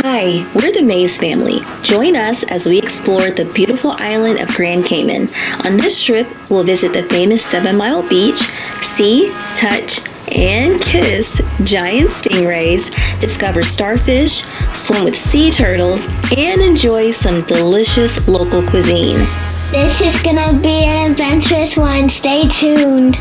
Hi, we're the Maze family. Join us as we explore the beautiful island of Grand Cayman. On this trip, we'll visit the famous 7 Mile Beach, see, touch, and kiss giant stingrays, discover starfish, swim with sea turtles, and enjoy some delicious local cuisine. This is gonna be an adventurous one. Stay tuned.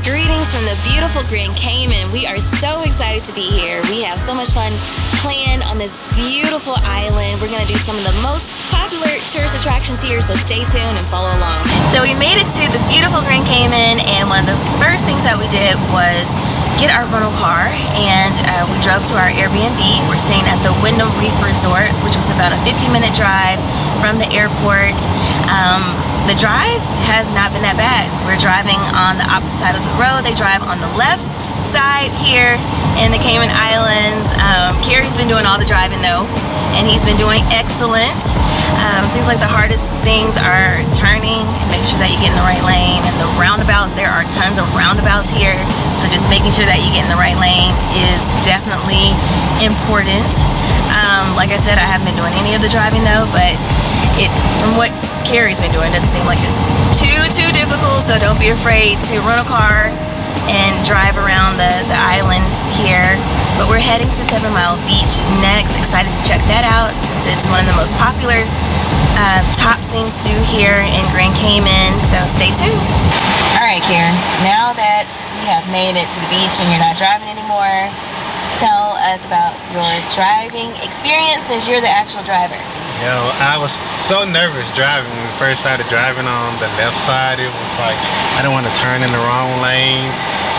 Greetings from the beautiful Grand Cayman. We are so excited to be here. We have so much fun planned on this beautiful island. We're gonna do some of the most popular tourist attractions here, so stay tuned and follow along. So we made it to the beautiful Grand Cayman, and one of the first things that we did was get our rental car, and we drove to our Airbnb. We're staying at the Wyndham Reef Resort, which was about a 50-minute drive from the airport. The drive has not been that bad. We're driving on the opposite side of the road. They drive on the left side here in the Cayman Islands. Carrie's been doing all the driving though, and he's been doing excellent. Seems like the hardest things are turning and making sure that you get in the right lane, and the roundabouts. There are tons of roundabouts here, so just making sure that you get in the right lane is definitely important. Like I said, I haven't been doing any of the driving though, but from what Carrie's been doing, doesn't seem like it's too difficult, so don't be afraid to rent a car and drive around the island here. But we're heading to 7 Mile Beach next. Excited to check that out since it's one of the most popular top things to do here in Grand Cayman, so stay tuned. Alright, Karen, now that you have made it to the beach and you're not driving anymore, tell us about your driving experience since you're the actual driver. Yo, I was so nervous driving when we first started driving on the left side. It was like I didn't want to turn in the wrong lane.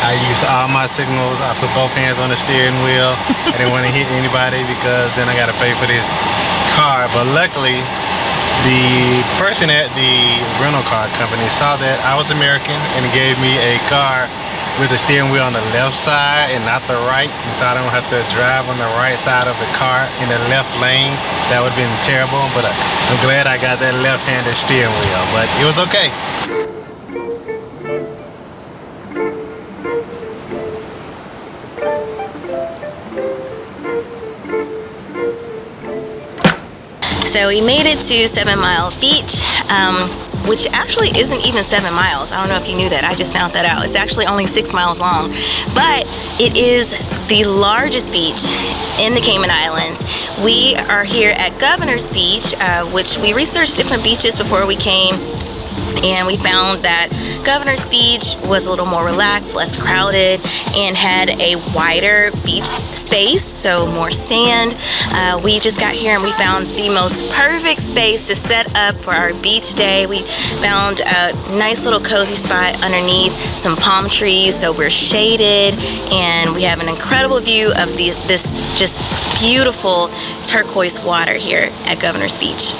I used all my signals. I put both hands on the steering wheel. I didn't want to hit anybody because then I got to pay for this car. But luckily, the person at the rental car company saw that I was American and gave me a car with the steering wheel on the left side and not the right, and so I don't have to drive on the right side of the car in the left lane. That would have been terrible, but I'm glad I got that left-handed steering wheel, but it was okay. So we made it to 7 Mile Beach, which actually isn't even 7 miles. I don't know if you knew that. I just found that out. It's actually only 6 miles long, but it is the largest beach in the Cayman Islands. We are here at Governor's Beach, which we researched different beaches before we came, and we found that Governor's Beach was a little more relaxed, less crowded, and had a wider beach space, so more sand. We just got here and we found the most perfect space to set up for our beach day. We found a nice little cozy spot underneath some palm trees, so we're shaded, and we have an incredible view of this just beautiful turquoise water here at Governor's Beach.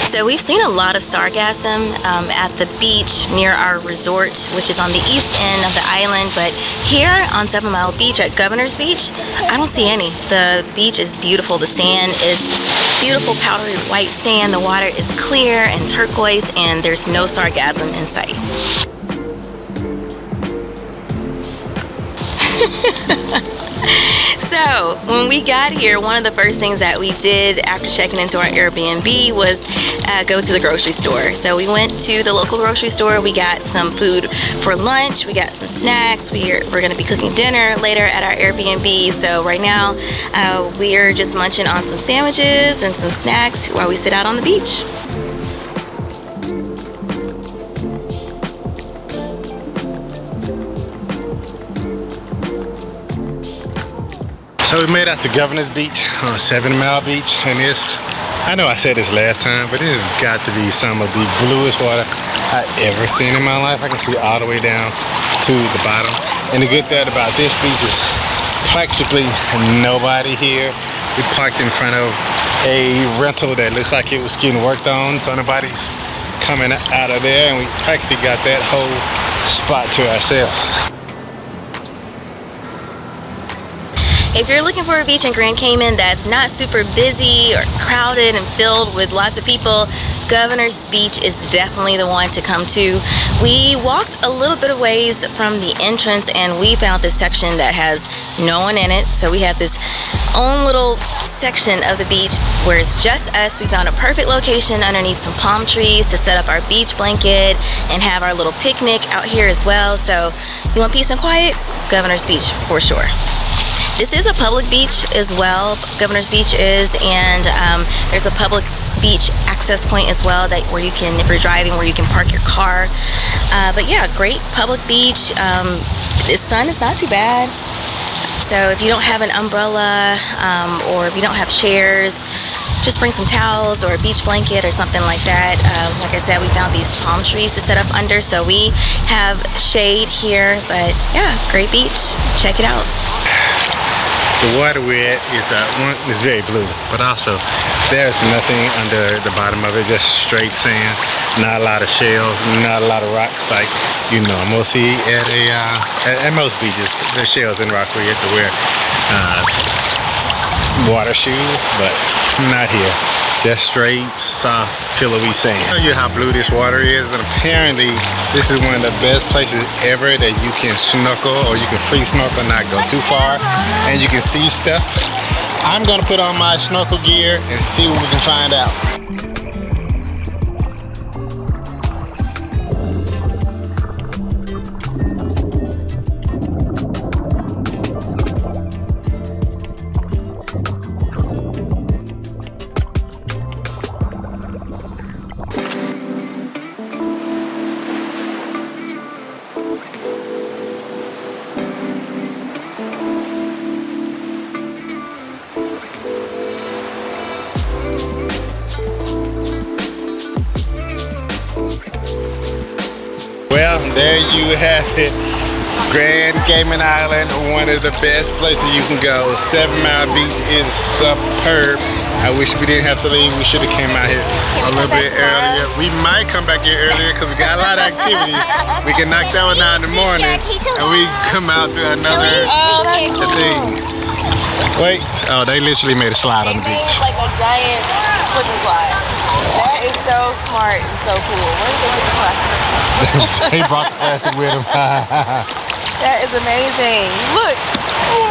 So we've seen a lot of sargassum at the beach near our resort, which is on the east end of the island, but here on 7 Mile Beach at Governor's Beach, I don't see any. The beach is beautiful. The sand is beautiful powdery white sand. The water is clear and turquoise, and there's no sargassum in sight. So when we got here, one of the first things that we did after checking into our Airbnb was go to the grocery store. So we went to the local grocery store. We got some food for lunch. We got some snacks. We're going to be cooking dinner later at our Airbnb. So right now we're just munching on some sandwiches and some snacks while we sit out on the beach. So we made out to Governor's Beach on 7 Mile Beach, and I know I said this last time, but this has got to be some of the bluest water I've ever seen in my life. I can see all the way down to the bottom. And the good thing about this beach is practically nobody here. We parked in front of a rental that looks like it was getting worked on, so nobody's coming out of there, and we practically got that whole spot to ourselves. If you're looking for a beach in Grand Cayman that's not super busy or crowded and filled with lots of people, Governor's Beach is definitely the one to come to. We walked a little bit of ways from the entrance and we found this section that has no one in it. So we have this own little section of the beach where it's just us. We found a perfect location underneath some palm trees to set up our beach blanket and have our little picnic out here as well. So you want peace and quiet? Governor's Beach for sure. This is a public beach as well, Governor's Beach is, and there's a public beach access point as well that where you can, if you're driving, where you can park your car. But yeah, great public beach. The sun is not too bad. So if you don't have an umbrella or if you don't have chairs, just bring some towels or a beach blanket or something like that. Like I said, we found these palm trees to set up under, so we have shade here. But yeah, great beach. Check it out. The water we're at is very blue, but also there's nothing under the bottom of it, just straight sand, not a lot of shells, not a lot of rocks like you normally see at most beaches. There's shells and rocks where you have to wear water shoes, but not here. Just straight, soft, pillowy sand. I'll tell you how blue this water is, and apparently this is one of the best places ever that you can snorkel, or you can free snorkel, not go too far, and you can see stuff. I'm gonna put on my snorkel gear and see what we can find out. Well, there you have it. Grand Cayman Island, one of the best places you can go. 7 Mile Beach is superb. I wish we didn't have to leave. We should have came out here a little bit earlier. We might come back here earlier because we got a lot of activity. We can knock that one out in the morning and we come out to another thing. Wait, oh, they literally made a slide on the beach. Like a giant slip and slide. That is so smart and so cool. Where did they get the plastic? They brought the plastic with them. That is amazing. Look. That's cool.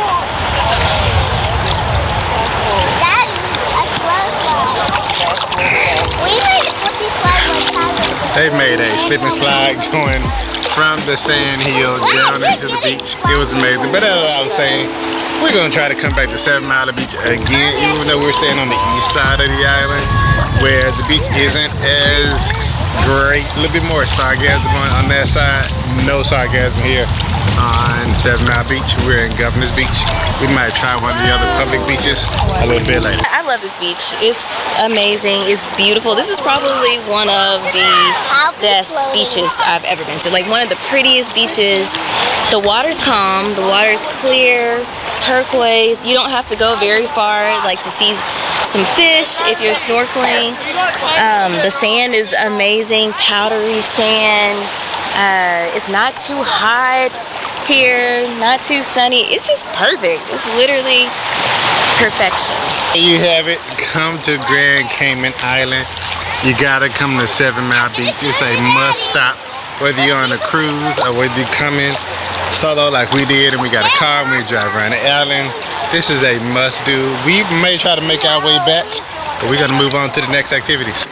That is a slow slide. We made a flippy slide one time. They made a slip and slide going from the sand hill down into the beach. It was amazing. But as I was saying, we're going to try to come back to 7 Mile Beach again, even though we're staying on the east side of the island, where the beach isn't as great. A little bit more sargassum on that side. No sargassum here on 7 Mile Beach. We're in Governor's Beach. We might try one of the other public beaches a little bit later. I love this beach. It's amazing. It's beautiful. This is probably one of the best beaches I've ever been to. Like one of the prettiest beaches. The water's calm. The water's clear, turquoise. You don't have to go very far like to see some fish if you're snorkeling. The sand is amazing, powdery sand. It's not too hot here, not too sunny. It's just perfect. It's literally perfection. There you have it. Come to Grand Cayman Island. You gotta come to 7 Mile Beach. It's a must stop, whether you're on a cruise or whether you're coming solo like we did and we got a car and we drive around the island. This is a must do. We may try to make our way back, but we're gonna move on to the next activities.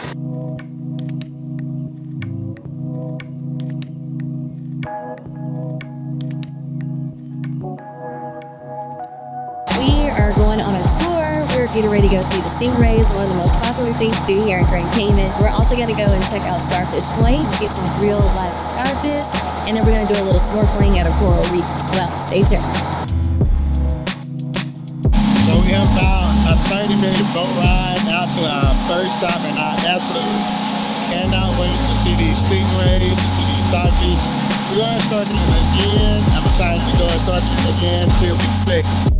We are going on a tour. We're getting ready to go see the Stingrays, one of the most popular things to do here in Grand Cayman. We're also going to go and check out Starfish Point, see some real live starfish, and then we're going to do a little snorkeling at a coral reef as well. Stay tuned. So we have about a 30-minute boat ride out to our first stop, and I absolutely cannot wait to see these stingrays, to see these starfish. We're going to snorkeling again. I'm excited to go and snorkeling again, see what we can see.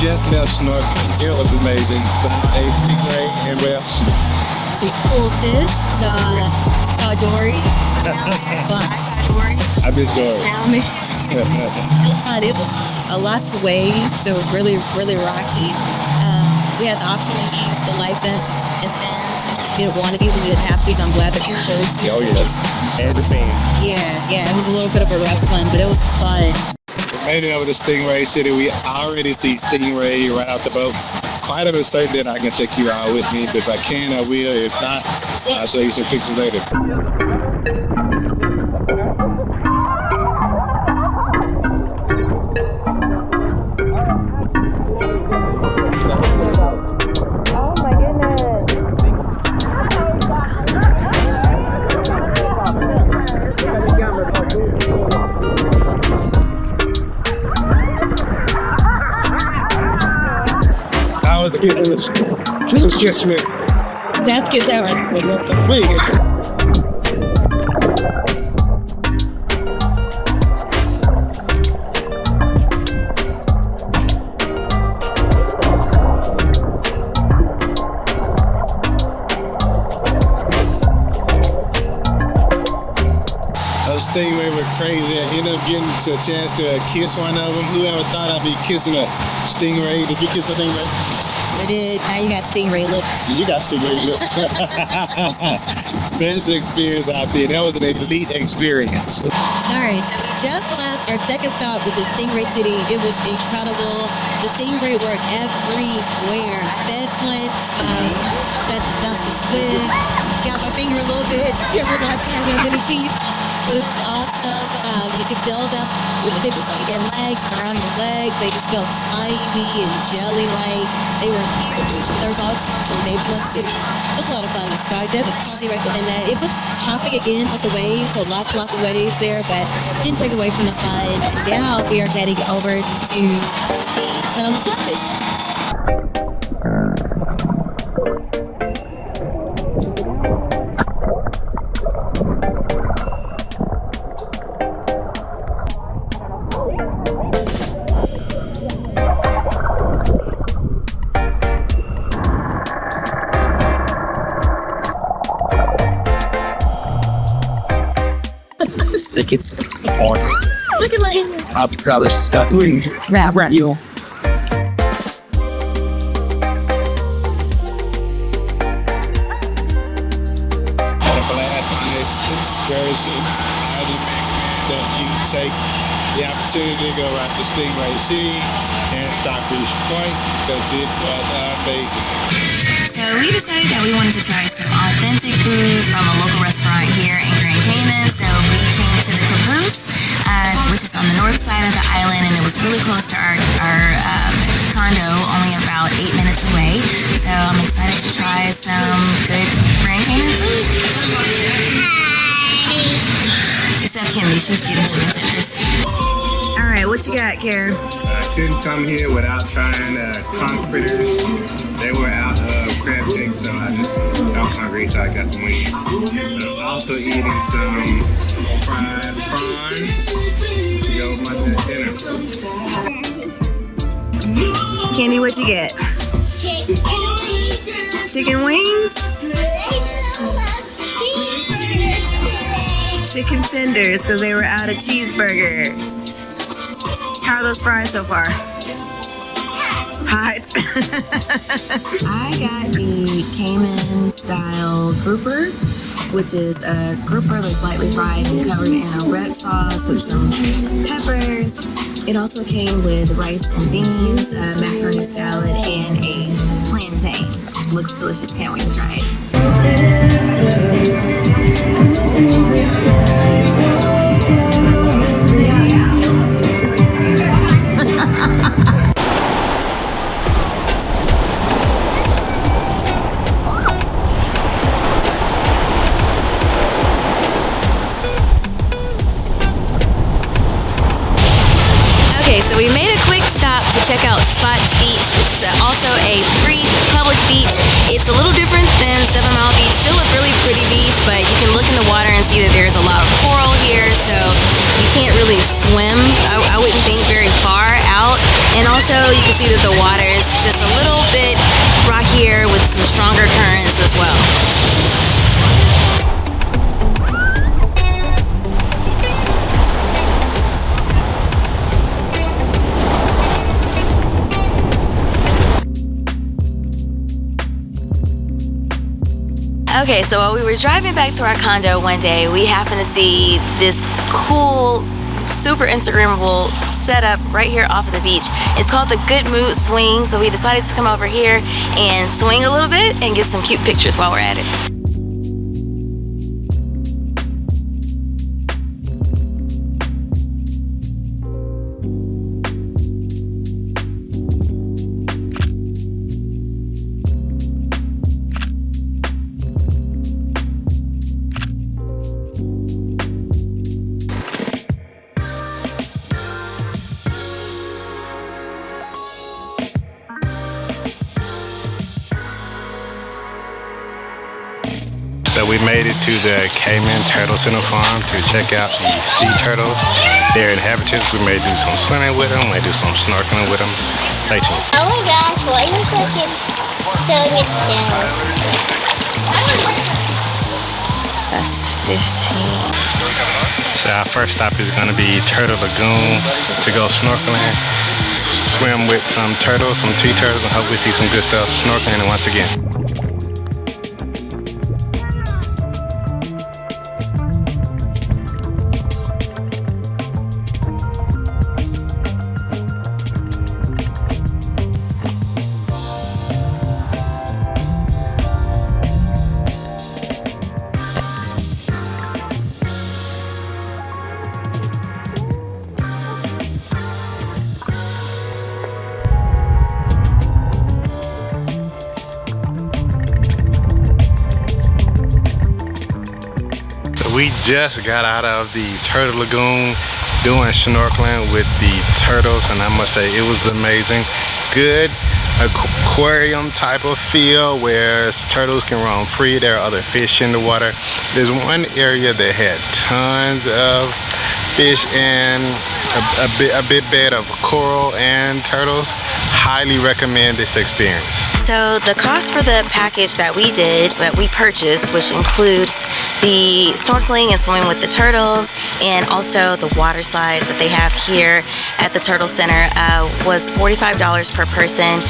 just left snorkeling. It was amazing. Saw a stingray and welsh. See cool fish, saw dory. Well, I saw dory. I miss Dory. It was fun. It was lots of waves. It was really, really rocky. We had the option to use the life vest and fins. If you didn't want to use them, you didn't have to. But I'm glad that you chose to. Oh, yes. And the fans. Yeah. It was a little bit of a rough one, but it was fun. We made it over to Stingray City. We already see Stingray right out the boat. Quite a mistake that I can take you out with me. But if I can, I will. If not, I'll show you some pictures later. Let's just wait. That's good, that one. Wait. Those stingray were crazy. I ended up getting to a chance to kiss one of them. Whoever thought I'd be kissing a stingray? Did you kiss a stingray? I did. Now you got stingray lips. You got stingray lips. Best experience out there. That was an elite experience. Alright, so we just left our second stop, which is Stingray City. It was incredible. The stingray were everywhere. Fed one, fed the ducks and squid. Got my finger a little bit. Didn't realize I had many teeth. But it was awesome. You could build up. They would start to get legs around your leg. They just felt slimy and jelly-like. They were huge, but there was also some baby ones too. It was a lot of fun. So I definitely recommend that. It was chopping again with the waves, so lots of waves there, but didn't take away from the fun. And now we are heading over to see some starfish. Like it's on. Look at my I'll probably stuck with you. At a blast on this excursion, I would recommend that you take the opportunity to go out to Stingray City and Starfish Point because it was amazing. So we decided that we wanted to try some authentic food from a local restaurant here in Grand Cayman. So we came to the Caboose, which is on the north side of the island, and it was really close to our condo, only about 8 minutes away. So I'm excited to try some good Grand Cayman food. Except Kimmy, she's getting chicken tenders. All right, what you got, Karen? I couldn't come here without trying conch fritters. They were out of crab cake, so I was hungry, so I got some wings. But I'm also eating some fried prawns to go with my dinner. Kenny, what you get? Chicken wings? Chicken tenders, because they were out of cheeseburger. How are those fries so far? Hot. I got the Cayman style grouper, which is a grouper that's lightly fried and covered in a red sauce with some peppers. It also came with rice and beans, a macaroni salad, and a plantain. Looks delicious. Can't wait to try it. Okay, so we made a quick stop to check out Spots Beach. This is also a free public beach. It's a little different than 7 Mile Beach. Still a really pretty beach, but you can look in the water and see that there's a lot of coral here, so you can't really swim. I wouldn't think very far out. And also you can see that The water is just a little bit rockier with some stronger currents as well. Okay, so while we were driving back to our condo one day, we happened to see this cool, super Instagrammable setup right here off of the beach. It's called the Good Mood Swing, so we decided to come over here and swing a little bit and get some cute pictures while we're at it. So we made it to the Cayman Turtle Center Farm to check out the sea turtles. Their inhabitants. We may do some swimming with them, we may do some snorkeling with them. Stay tuned. Oh my gosh, why looks like it's showing its shell? That's 15. So our first stop is going to be Turtle Lagoon to go snorkeling, swim with some turtles, some sea turtles, and hopefully see some good stuff snorkeling once again. We just got out of the Turtle Lagoon doing snorkeling with the turtles, and I must say it was amazing. Good aquarium type of feel where turtles can roam free. There are other fish in the water. There's one area that had tons of fish and a bit bed of coral and turtles. Highly recommend this experience. So the cost for the package that we purchased, which includes the snorkeling and swimming with the turtles and also the water slide that they have here at the Turtle Center, was $45 per person.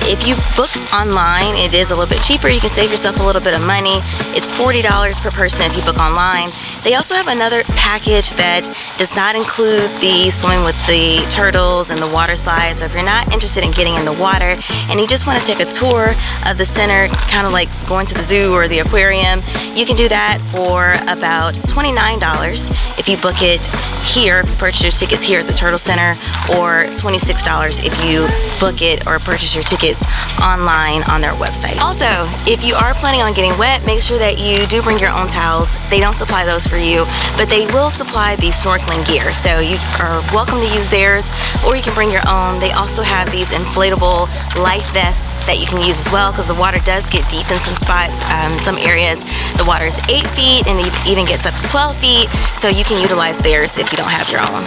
If you book online, it is a little bit cheaper. You can save yourself a little bit of money. It's $40 per person if you book online. They also have another package that does not include the swimming with the turtles and the water slide. So if you're not interested in getting in the water and you just want to take a tour of the center, kind of like going to the zoo or the aquarium, you can do that for about $29 if you book it here, if you purchase your tickets here at the Turtle Center, or $26 if you book it or purchase your tickets online on their website. Also, if you are planning on getting wet, make sure that you do bring your own towels. They don't supply those for you, but they will supply the snorkeling gear, so you are welcome to use theirs, or you can bring your own. They also have these inflatable life vests that you can use as well, because the water does get deep in some spots. Some areas the water is 8 feet and it even gets up to 12 feet, so you can utilize theirs if you don't have your own.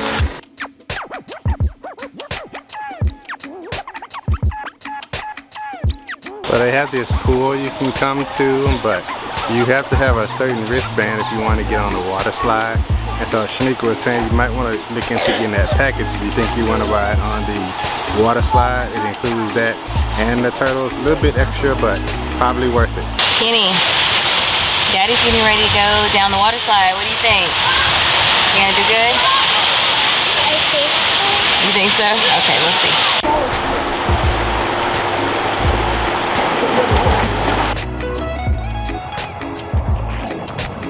So they have this pool you can come to, but you have to have a certain wristband if you want to get on the water slide. And so Shanika was saying you might want to look into getting that package if you think you want to ride on the water slide. It includes that and the turtles. A little bit extra, but probably worth it. Kenny, Daddy's getting ready to go down the water slide. What do you think? You gonna do good? You think so? Okay, we'll see.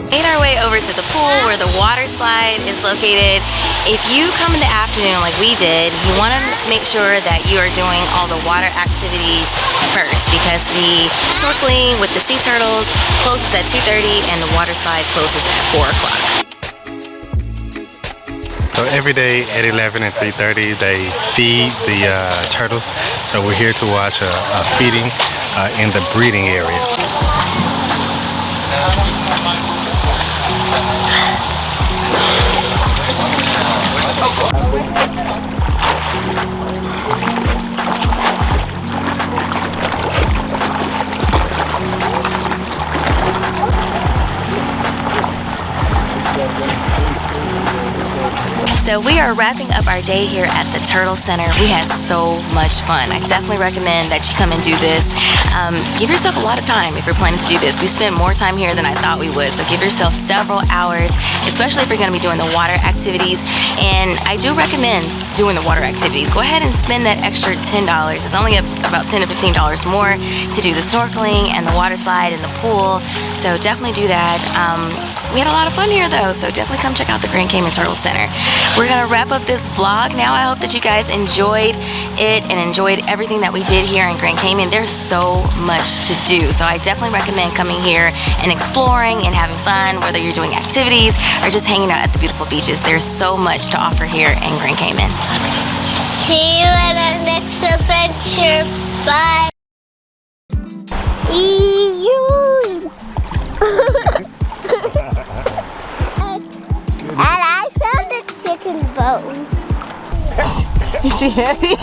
Made our way over to the pool where the water slide is located. If you come in the afternoon like we did, you want to make sure that you are doing all the water activities first, because the snorkeling with the sea turtles closes at 2:30 and the water slide closes at 4 o'clock. So every day at 11 and 3:30 they feed the turtles. So we're here to watch a feeding in the breeding area. So we are wrapping up our day here at the Turtle Center. We had so much fun. I definitely recommend that you come and do this. Give yourself a lot of time if you're planning to do this. We spent more time here than I thought we would, so give yourself several hours, especially if you're going to be doing the water activities. And I do recommend doing the water activities. Go ahead and spend that extra $10. It's only about $10 to $15 more to do the snorkeling and the water slide and the pool, so definitely do that. We had a lot of fun here though, so definitely come check out the Grand Cayman Turtle Center. We're gonna wrap up this vlog now. I hope that you guys enjoyed it and enjoyed everything that we did here in Grand Cayman. There's so much to do, so I definitely recommend coming here and exploring and having fun, whether you're doing activities or just hanging out at the beautiful beaches. There's so much to offer here in Grand Cayman. See you in our next adventure. Bye. And I found a chicken bone. Is she heavy?